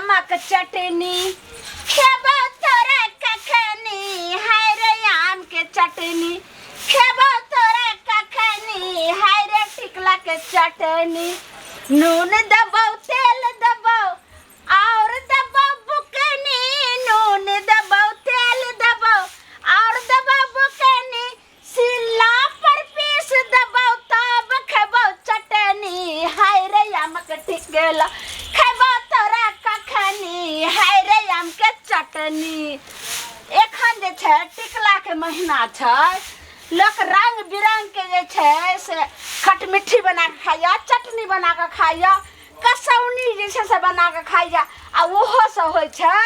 आमक चटनी खेबो तोरा कखनी हाय रे आम के चटनी खेबो तोरा कखनी हाय रे टिकला के चटनी नून दबो तेल दबो और दबो बुकनी नून दबो तेल दबो और दबो बुकनी सिला पर पीस दबो तब खेबो चटनी हाय रे आमक टिकला खेबो तोरा कखनी हाय रे आम के चटनी। एखन जे छै टिकला के महीना छै लोग रंग बिरंग के जे छै से खटमिट्ठी बना के खाइया चटनी बना के खाइया कसौनी जे छै से बना के खाइया आ ओहो से होइ छै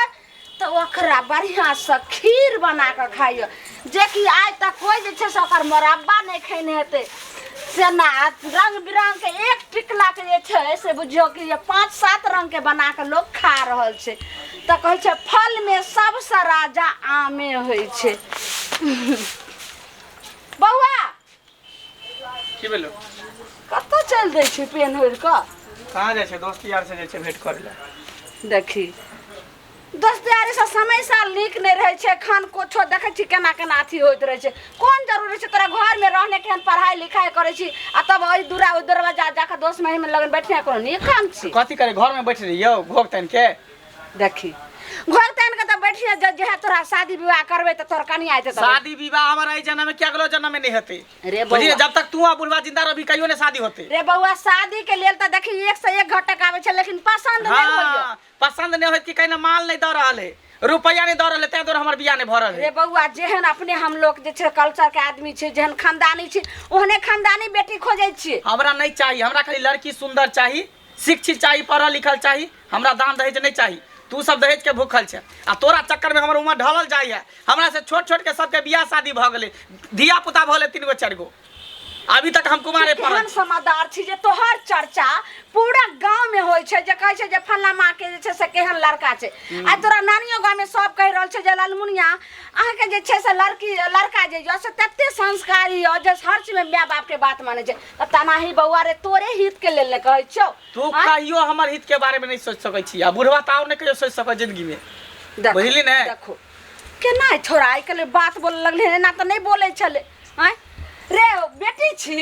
तो ओकरा बढ़िया से खीर बना के खाइया जे कि आज तक कोई जे छै से ओकर मुरब्बा नहीं खैने हेतै से ना रंग बिरंग के एक टिकला के जे छै से बुझियो कि ये 5-7 रंग के बना के लोग खा रहल छै तो कहै छै फल में सबसे राजा आमे होइ छै। बौआ की भेलो कतौ चल दै छै पेन होर क कहाँ जाइ छै दोस्त यार से जाइ छै भेंट करे ला देखी दोस्त यार से समय साल नीक नहीं रहे छै खान कोछो देखे छी केना केना अथी होइत रहे छै कौन जरूरी छै तोरा घर में रहने के पढ़ाई लिखाई करे छी आ तब ओइ दूरा ओ दरवाजा जाके दोस्त महीने में लगन बैठने कोनो नीक काम छी कथी करे घर में बैठ रहियो घोक तन के देखी घर तन के तो बैठिए जे तोरा शादी विवाह करबे त तोर कनी आइते शादी विवाह हमारा ई जन्म में क्या अगलो जन्म में नहीं होते रे बुझिए जब तक तू आ बुढ़वा जिंदा रही कहियो ने शादी होते रे बउआ शादी के लेल त देखी 1 से 1 घटक आवे छै लेकिन पसंद नहीं होइयो पसंद नहीं होत कि कहीं माल नहीं द रहल है रुपया नहीं द रहल है तै दोर हमर बियाह नहीं भरल है। रे बउआ जेहन अपने हम लोग जे छै कल्चर के आदमी छै जेहन खानदानी छै ओहने खानदानी बेटी खोजै छी हमरा नहीं चाहिए हमरा खाली लड़की सुंदर चाहिए शिक्षित चाहिए पढ़ल लिखल चाहिए हमरा दान दहेज नहीं चाहिए तू सब दहेज के भूखल छे आ तोरा चक्कर में हमर उम्र ढलल जाइए हमरा से छोट छोट के सबके बियाह शादी भ गेलै धिया पुता भले 3 गो 4 गो अभी तक हम कुमारे पड़ल समादार छी जे तोहर चर्चा पूरा गांव में होय छै जे कहै छै जे फल्ला मां के जे छै से केहन लड़का छै आ तोरा नानियो गांव में सब कह रहल छै जे लालमुनिया अहाँ के जे छै से लड़का जे यो से तत्ते संस्कारी हो जे हर चीज में माय बाप के बात माने छै त तनाही बउआ रे तोरे हित के लेल ने कहै छौ तू कहियो हमर हित के बारे में नहीं सोच सकै छी आ बुढ़वा ताऊ ने कहियो सोच सकै जिंदगी में बुझली ने देखो केना छोरा आइ कल बात बोले लगले एना त नहीं बोले छले हैं रे बेटी छी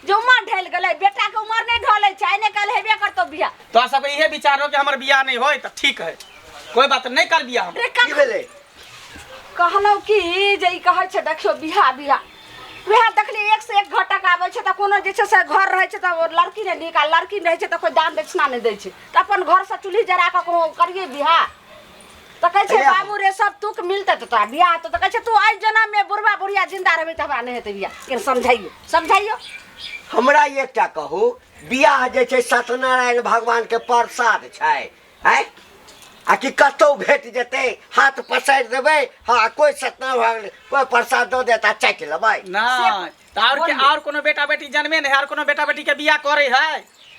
जो उमर ढल गेलै बेटा के उमर नहीं ढलै छै ने कल हेबे करतो बियाह तो सब इहे विचार हो कि हमर बियाह नहीं होय त ठीक है कोई बात नहीं कर बियाह हम की भेले कहलौ कि जे ई कहै छै देखियो बियाह वह देखली 1 से 1 घटक आबै छै त कोनो जे छै से घर रहै छै त लड़की ने निका लड़की रहै छै त कोई दान दक्षिणा नहीं दै छै त अपन घर से चूल्ही जरा के को करिए बियाह त कहै छै बाबू रे सब तुक मिलते त तोरा बियाह त कहै छै तू आई जन्म में बुढ़वा बुढ़िया जिंदा रहबे त हमरा नहीं हेतै बियाह के समझाइयो हमरा एकटा कहू बियाह जे छै सत्यनारायण भगवान के प्रसाद छै है आ कि कतौ भेट जेतै हाथ पसारि देबै हाँ कोई सत्यनारायण भगवान कोई प्रसाद दो देता चाट लेबै ना और कोनो बेटा बेटी जन्मे नहीं और कोनो बेटा बेटी के बियाह करे है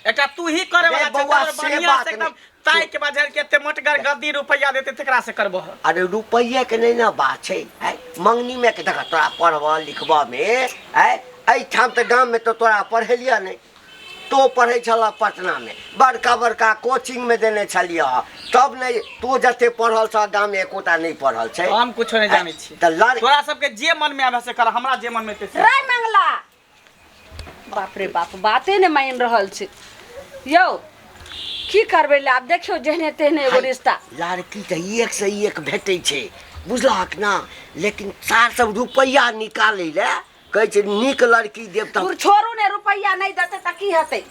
एकटा तू ही करे वाला बउआ से बात एकदम ताई के बाजार के एते मोटगर गद्दी रुपया देते तकरा से करबो अरे रुपये के नहीं ना बात छै मंगनी में के देख तोरा पढ़बा लिखबा में आई ठाम त गांव में तो तोरा पढ़ेलिया नहीं तो पढ़े छला पटना में बड़का बड़का कोचिंग में देने छलिया तब नहीं तू जते पढ़ल छ गांव में एकोटा नहीं पढ़ल छै हम कुछ नहीं जानै छी तोरा सबके जे मन में आवे से कर हमरा जे मन में ते रे मंगला बाप रे बाप बाते ने मान रहल छै यौ की करबे ला अब देखियो जेहने तेहने एगो रिश्ता लड़की त 1 से 1 भेटै छै बुझलहक ना लेकिन 400 रुपया निकालै ले कहै छै नीक लड़की देव त छोरू ने रुपया नहीं देते त की हेतै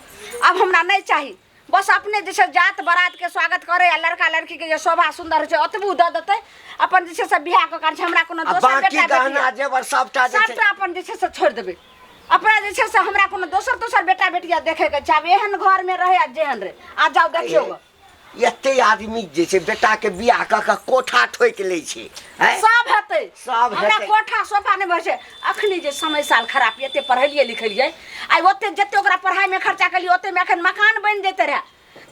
अब हमरा नहीं चाही बस अपने जैसे जात बारात के स्वागत करे या लड़का लड़की के जे शोभा सुंदर छै ओतबू द देतै अपन जैसे से बियाह के कारण हमरा कोनो दोसर बेटा बाकी गहना जेवर सबटा जे छै अपन जैसे से छोड़ देबै अपना जैसे से हमरा कोनो दोसर बेटा बेटिया देखे के चाहे एहन घर में रहे जेहन रे आ जाओ देखियो एते आदमी जे छै बेटा के बियाह क के कोठा ठोक लै छै सब हेतै हमरा कोठा सोफा नहीं भर छै अखनी जे समय साल खराब एते पढ़लिए लिखलिए आई ओते जते ओकरा पढ़ाई में खर्चा कलिए ओते में अखन मकान बन जेते रहे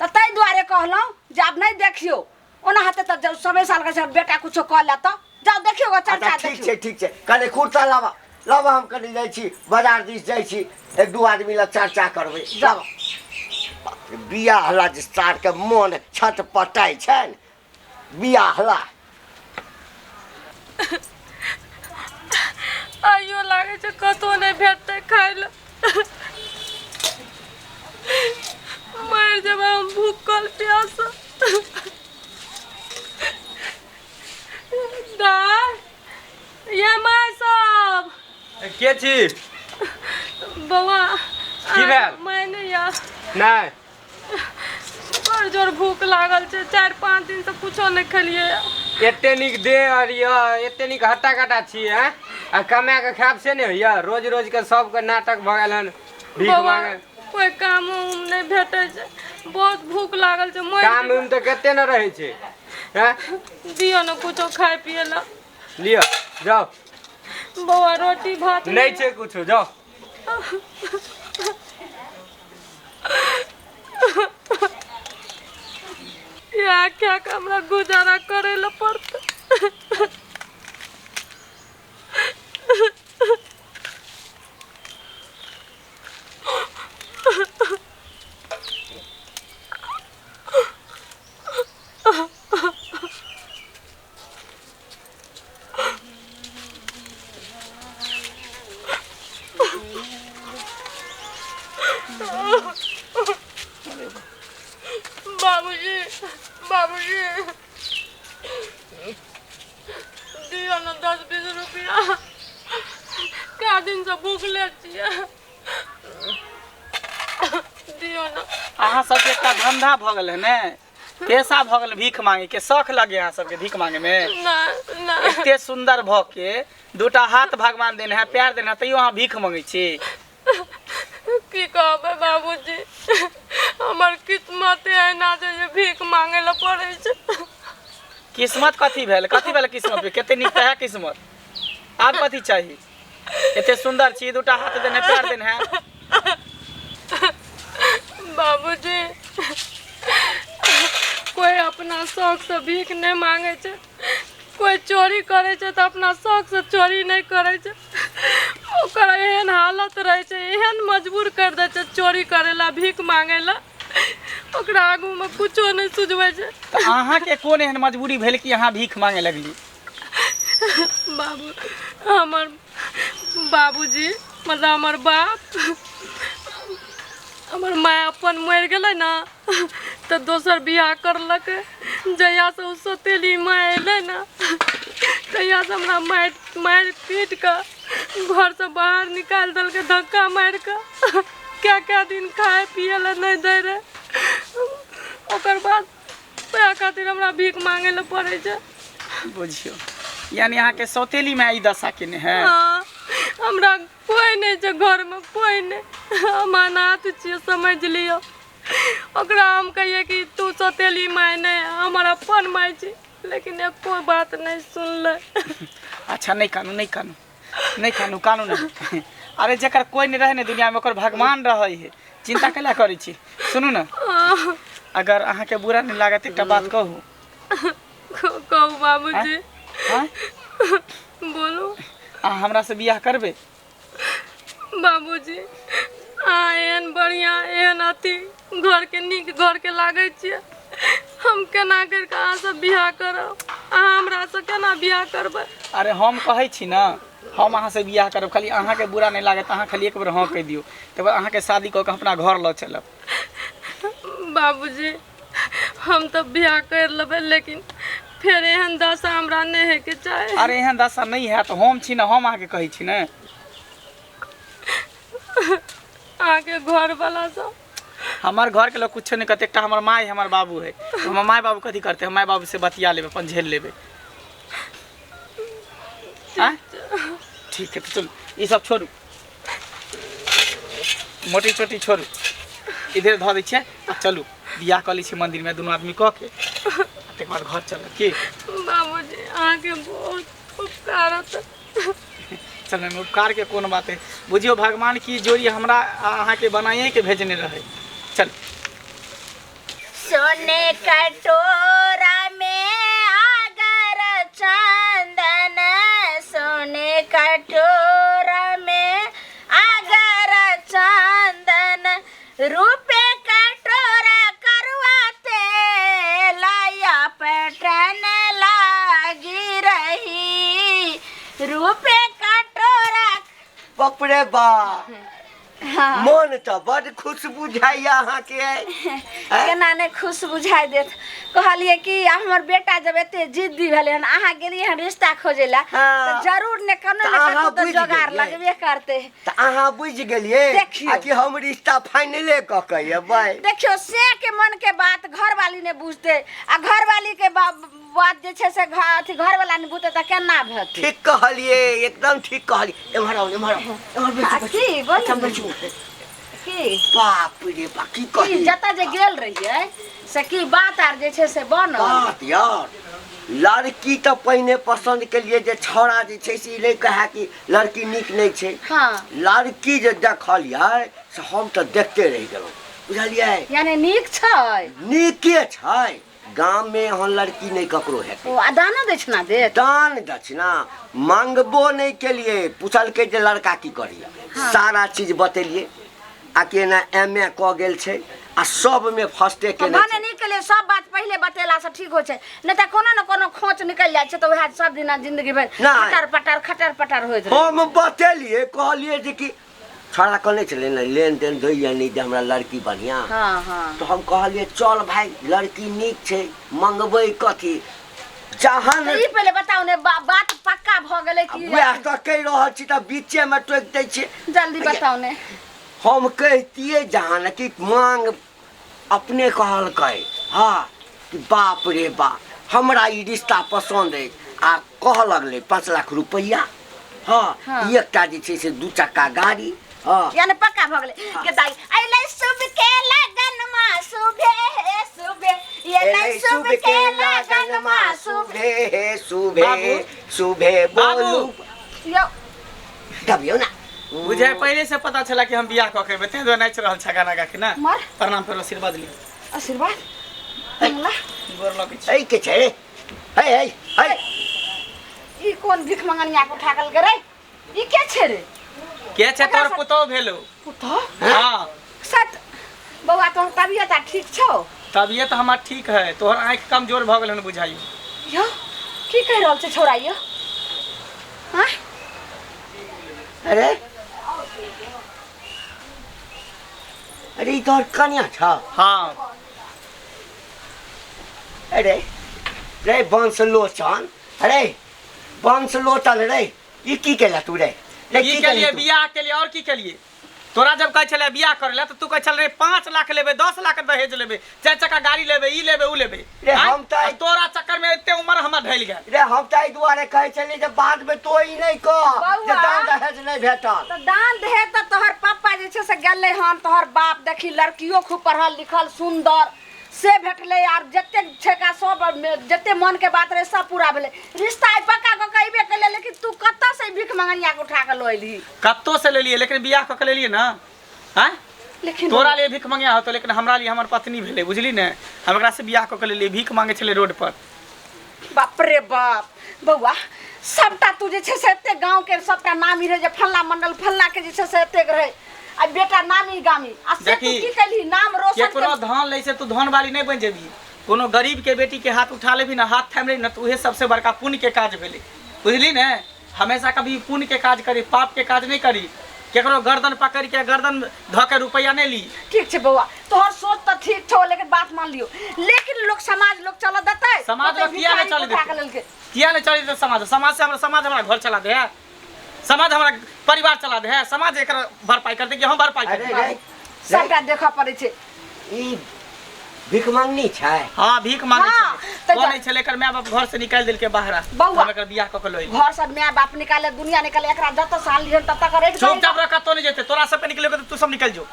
त तै दुआरे कहलौ जे अब नहीं देखियो ओना हेतै त समय साल के बेटा कुछो क ले त जाओ देखियो चर्चा देखियो ठीक छै कने कुर्ता लावा हम कने जाइ छी बाजार दिस जाइ छी 1-2 आदमी ला चर्चा करबै जाओ बियाह हला जे सार के मन छटपटाई छै बियाह ला। आइयो लागे छै कतो नहीं भेटतै खाय ले। मर जेबै हम भूखल प्यासा। दाई ये माय सब के छी? बौआ की भेल? मैंने यार नहीं बड़ जोर भूख लागल छै, 4-5 दिन से कुछो नहीं खेलिए। एते निक दे और एते निक हट्टा कटा छी हैं? आ कमा के खाब से नहीं होइया? रोज रोज के सबके नाटक भ गेल हन भीख मांगे। कोई काम उम नहीं भेटे छै, बहुत भूख लागल छै। काम उम तो केते न रहे छै हैं? दियो न कुछो खाए पिए ला। लियो जाओ। बौआ रोटी भात नहीं छै कुछो, जाओ। या क्या के हमरा गुजारा करे ला पड़ते। बाबूजी बाबूजी दियो न 10-20 रुपया। क्या दिन से भूखले छियै, दियो न। अहाँ सबके एकटा धंधा भऽ गेल है ने, पेशा भऽ गेल भीख मांगे के, शौख लगे अहाँ सबके भीख मांगे में। नहीं नहीं एते सुंदर भऽ के दूटा हाथ भगवान देने है, पैर देने है, तैयो अहाँ भीख मांगे छी। की कहबै बाबूजी, हमर किस्मत एना छै जे भीख मांगे ला पड़ै छै। किस्मत कथी भेल? कथी भेल किस्मत पे? कते नीक है किस्मत। आब कथी चाहिए? एते सुंदर छी, दूटा हाथ देने पैर देने है। बाबूजी कोई अपना शौक से भीख नहीं मांगे छै, कोई चोरी करे छै तो अपना शौक से चोरी नहीं करे छै। ओकर एहन हालत रहे छै, एहन मजबूर कर दे छै चोरी करे ला, भीख मांगे ला। ओकरा आगू में कुछो नहीं सुझबै छै। तो अहाँ के कोन एहन मजबूरी भेल कि अहाँ भीख मांगे लगली? बाबू हमर बाबूजी मतलब हमर बाप, हमर माय अपन मर गेलै ना तो दोसर बियाह करलक। जहिया से उ सौतेली माय एलै ना तहिया से हमरा मारि पीट के घर से बाहर निकाल देलकै, धक्का मार के। क्या दिन खाए पिए ला नहीं दे रहे। ओकर बाद वएह खातिर हमरा भीख मांगे ला पड़े छै। बुझियो, यानी अहाँ के सौतेली में ई दशा केने है। हाँ, हमरा कोई नहीं छै घर में, कोई नहीं। हम अनाथ छियै, समझ लियो। ओकरा हम कहिए कि तू सौतेली माय नहीं, हमर अपन माय छी, लेकिन एको बात नहीं सुनले। अच्छा नहीं कानू, नहीं कानू, नहीं कानू, कानू नहीं। अरे जकर कोई नहीं रहे ने दुनिया में, ओकर भगवान रहे है। चिंता कैला करै छी? सुनू ना, अगर अहाँ के बुरा नहीं लागत एकटा बात कहू। कहू बाबूजी। हाँ? बोलू। अहाँ हमरा से बियाह करबे? बाबूजी अहाँ एहन बढ़िया एहन अथी घर के नीक घर के लागे छियै, हम केना करके अहाँ से बियाह करब? अहाँ हमरा से केना बियाह करबै? अरे हम कहै छी ना, हम अहाँ से बियाह करब, खाली अहाँ के बुरा नहीं लागत, अहाँ खाली एक बेर हाँ कह दियो, तब अहाँ के शादी कऽ के अपना घर लऽ चलब। बाबूजी हम तो बियाह कर लेबै, लेकिन फिर एहन दशा हमरा नहीं है के चाहे। अरे एहन दशा नहीं है तो हम छी ना, हम अहाँ के कहै छी ना। अहाँ के घर वाला सब? हमार घर के लोग कुछ नहीं करते, एकटा हमार माय हमार बाबू है। तो हमार माय बाबू कथी करते? हम माय बाबू से बतिया लेबे, अपन झेल लेबे। ठीक है, तो चलो ये सब छोड़ू, मोटी छोटी छोड़ू, इधर धो दै छियै। चलू बियाह कऽ लै छी मंदिर में दुनू आदमी कऽ के, तकर बाद घर चलब की? बाबूजी अहाँ के बहुत उपकार होतै। चल उपकार के कोन बात है, बुझियो भगवान की जोड़ी हमरा अहाँ के बनाइए के भेजने रहे। चल। सोने कटोरा में आगर चंदन, सोने कटोरा में आगर चंदन, रूपे कटोरा करवाते लाया पटन रुपए का टोरा। बाप रे बा हाँ मन तो बड़ खुश बुझाइया अहाँ के केना ने खुश बुझाई देत। कहलिए कि हमर बेटा जब एते जिद्दी भेले हन अहाँ गेलिए हन रिश्ता खोजेला हाँ। तो जरूर ने कोनो तो अहाँ ने तो बुझि जोगार गेलियै। लगबे करते। तो अहाँ बुझ गेलिए देखियौ। कि हम रिश्ता फाइनले क के अबै। देखियो से के मन के बात घर वाली ने बुझते आ घर वाली के बात जे छे से घर वाला ने बुझते त केना भेत। ठीक कहलिए, एकदम ठीक कहलिए। एम्हर आओ, एम्हर आओ, एम्हर की बोल की बाप रे बा की की कही जता जे गेल रहिए से की बात आर जे छे से बनल। बात यार, लड़की तो पहिने पसंद के लिए जे छौड़ा जे छै से नहीं कहे कि लड़की नीक नहीं छै। हाँ लड़की जे देखलिए से हम तो देखते रह गेलहुँ, बुझलिए। यानी नीक छै। नीके छै, गाँव में यहाँ लड़की नहीं ककरो है। ओ दाना दक्षिणा दे दान दक्षिणा मांगबो नहीं के लिए, पूछल के जे लड़का की करिए। हाँ। सारा चीज बतेलिए आ के ना MA क गेल छै आ सब में फर्स्टे के भने नीक के लिए सब बात पहले बतेला से ठीक हो छै, नहीं तो कोनो न कोनो खोच निकल जाय छै तो वह सब दिन जिंदगी भर नहीं। खटर पटर होइत रहे। हम बतेलिए, कहलिए जे कि छौड़ा कहने चले ना लेन देन दैया नहीं दे हमरा लड़की बढ़िया। हाँ हाँ तो हम कहलिए चल भाई लड़की नीक छै, मंगबै कथी जहान तो ई पहले बताओ ने बात पक्का भ गेलै कि वएह तो कहि रहल छी त बीचे में टोक दै छै। जल्दी बताओ ने। हम कहतिए जहान कि मांग अपने कहलकै हाँ कि बाप रे बा हमरा ई रिश्ता पसंद है आ कह लगले 5 लाख रुपया। हाँ, हाँ। एकटा जे छै से 2 चक्का गाड़ी। हाँ यानी पक्का भ गेलै के दाई आइले शुभ के लगन मा शुभे हे शुभे ये नहीं शुभ के लगन मा शुभे शुभे शुभे बाबू। शुभे बोलू यो तबियो ना। बुझे पहले से पता चला कि हम बियाह क के बेते दो नाच रहल छ गाना गा के ना। मार प्रणाम करो, आशीर्वाद लियो। आशीर्वाद हमला गोर लगै छै। ऐ के छै रे? है है ई कोन भिख मंगनिया को ठाकल करे ई के छै रे? के छै तोर पुतौ भेलो? पुतो हां सत बौआ तोहर तबियत आ ठीक छौ? तबियत हमर ठीक है, तोहर आँख कमजोर भ गेल हन बुझाई। यो की कह रहल छै छोरा यो? हां अरे अरे ई तोहर कन्या छ? हाँ अरे रे बंसलोचन, अरे बंसलोचन रे ई की केला तू रे? रे की के लिए बियाह के लिए और की के लिए? तोरा जब कहे छले बियाह करे ला तो तू कहे छल रे 5 लाख लेबे, 10 लाख दहेज लेबे, 4 चक्का गाड़ी लेबे, ई लेबे उ लेबे। रे हम तो आ तोरा चक्कर में इतने उम्र हमर ढल गया। रे हम तो एहि दुआरे कहे छली जे बाद में तो ई नहीं कह जे बौआ। दान दहेज नहीं भेटल। तो दान दे तो तोहर पापा जे छै से गेलै हन, तोहर बाप देखी लड़कियों खूब पढ़ल लिखल सुंदर से भेटले यार, जते छेका सब जते मन के बात रहे सब पूरा भेले। रिश्ता आई पक्का क कहबे केले, लेकिन तू कत्ता से भीख मंगनिया को उठा के लइली? कत्तो से ले लिए लेकिन बियाह क के ले लिए ना। हैं लेकिन तोरा लिए भीख मंगिया होतो, लेकिन हमरा लिए हमर पत्नी भेले, बुझली ने। हम एकरा से बियाह क के ले लिए, भीख मांगे छले रोड पर। बाप रे बाप बौआ, सबटा तू जे छै से एते गांव के सबटा नामी रहे जे फल्ला मंडल फल्ला के जे छै से एते रहे आ बेटा नामी गामी आ से तू देखी, की कैली नाम रोशन केकरो कर। धान ले से तू धन वाली नहीं बन जेबी। कोनो गरीब के बेटी के हाथ उठा लेबी ना, हाथ थाम लेबी ना, तो उहे सबसे बड़का पुण्य के काज भेले, बुझली ने। हमेशा कभी पुण्य के काज करी, पाप के काज नहीं करी। केकरो गर्दन पकड़ के गर्दन ध के रुपया नहीं ली। ठीक छै बौआ, तोहर सोच तो ठीक छौ, लेकिन बात मान लियो। लेकिन लोग समाज लोग चल देतै? समाज लोग किया नहीं चल देतै? किया नहीं चल देतै समाज? समाज से हमरा घर चला दे है, समाज हमारा परिवार चला दे है, समाज एकर भरपाई कर दे कि हम भरपाई कर अरे दे। रे सबटा देखा पड़े छै। ई भीख मांगनी छै? हाँ भीख मांगे हाँ, छले। तो कोन नहीं छले एकर माय बाप घर से निकाल देल के बाहर। बौआ। हम एकर बियाह क के लइली। घर सब में बाप निकाले, दुनिया निकाले, एकरा जत साल लिहन तत तक रेट चुपचाप रह, कतो नहीं जेते। तोरा सब पे निकले तो तू सब निकल जो।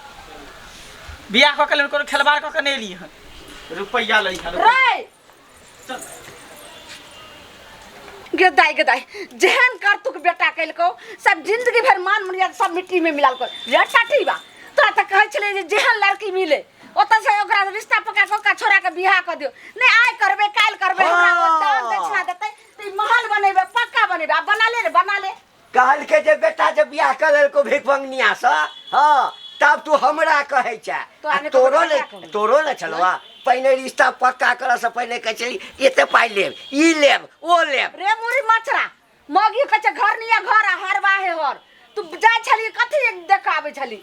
बियाह क के ले कोनो खेलबार क के नहीं ली हन, रुपया लई हन। रे गदाई जेहन कर तू के बेटा कैलको सब जिंदगी भर मान मर्यादा सब मिट्टी में मिलाल कर रेटा ठीक बा। तोरा त कहै छले जे जेहन लड़की मिले ओत से ओकरा रिश्ता पका के छोरा के बियाह क दियो। नहीं आय करबे काल करबे, हमरा ओ दान दक्षिणा देतै त महल बनेबे, पक्का बनेबे। अब बना ले कहल के जे बेटा जब बियाह कर लेलको भीख मंगनिया से, हाँ तब तू हमरा कहे छै। तो आने को तोरो बेटा ने क्या कहू? तोरो ने चलवा पहले रिश्ता पक्का करे से पहले कह चली एते पाई लेब, ई लेब, ओ लेब। रे मुरी मछरा मौगी कहे छै घर निया घर आ हरवा है हर तू जाय छली कथी देखाबै छली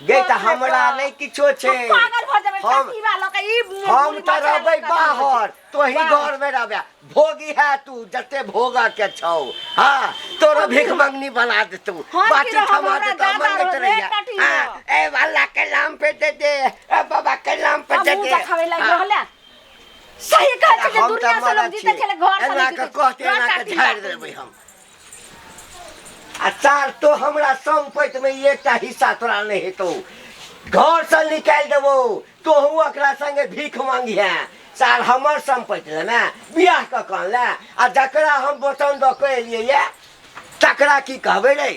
गे त हमरा नहीं किछो छे हम पागल भ जेबै हम- चाची वाला के ई हम तो रहबै बाहर तो ही घर में रहबे भोगी है तू जते भोगा के छौ हाँ तोरो भीख मंगनी बना दे तू हम बाटी की रहब, थमा हमरा दे तो ज्यादा मंगत रे रहिया काठी हाँ, है। ए वाला के नाम पे दे दे ए बाबा के नाम पे दे मुंह दे देखाबै लागि हाँ, रहले सही कहै छै जे हम दुनिया तो से लोग मरद जीते छी छले घर से एना नहीं के जीते कहते घर एना के काटी झाड़ बाटे। देबै हम आ सार तो हमरा संपत्ति में एकटा हिस्सा तोरा नहीं हेतौ घर से निकाल देबो तोहू ओकरा संगे भीख मांगिहे सार हमर संपत्ति ले ना बियाह क कन ले आ जकरा हम बचन द के एलियै ये तकरा की कहबै रे